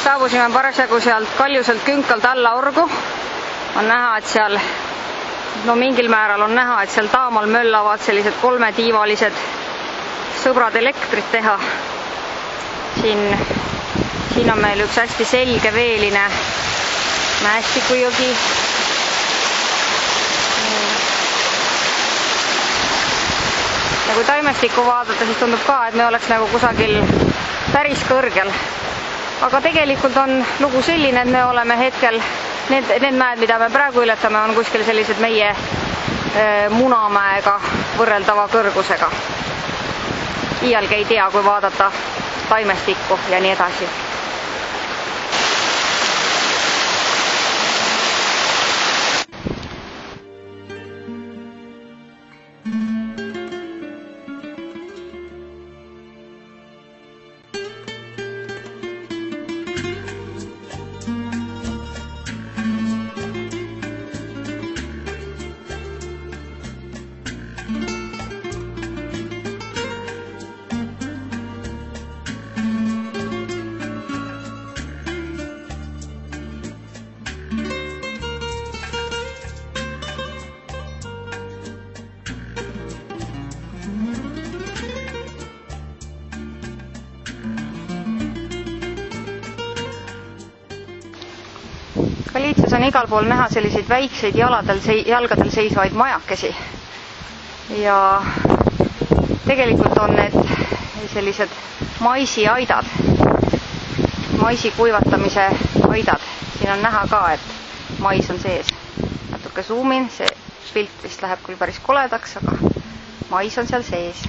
saabusime parasjagu sealt Kaljuselt Künkalt alla orgu. On näha, et seal, mingil määral on näha, et seal taamal möllavad sellised kolmetiivalised sõbrad elektrit teha. Siin on meil üks hästi selge veeline Mäestikujõgi. Ja kui taimestikku vaadata, siis tundub ka, et me oleks nagu kusagil päris kõrgel. Aga tegelikult on lugu selline, et me oleme hetkel, need mäed, mida me praegu ületame, on kuskil sellised meie Munamäega võrreldava kõrgusega. Iialgi ei tea, kui vaadata taimestikku ja nii edasi. Galiitsias on igal pool näha selliseid väikseid jalgadel seisvaid majakesi. Ja tegelikult on need sellised maisiaidad, maisi kuivatamise aidad. Siin on näha ka, et mais on sees. Natuke zoomin, see pilt vist läheb küll päris koledaks, aga mais on seal sees.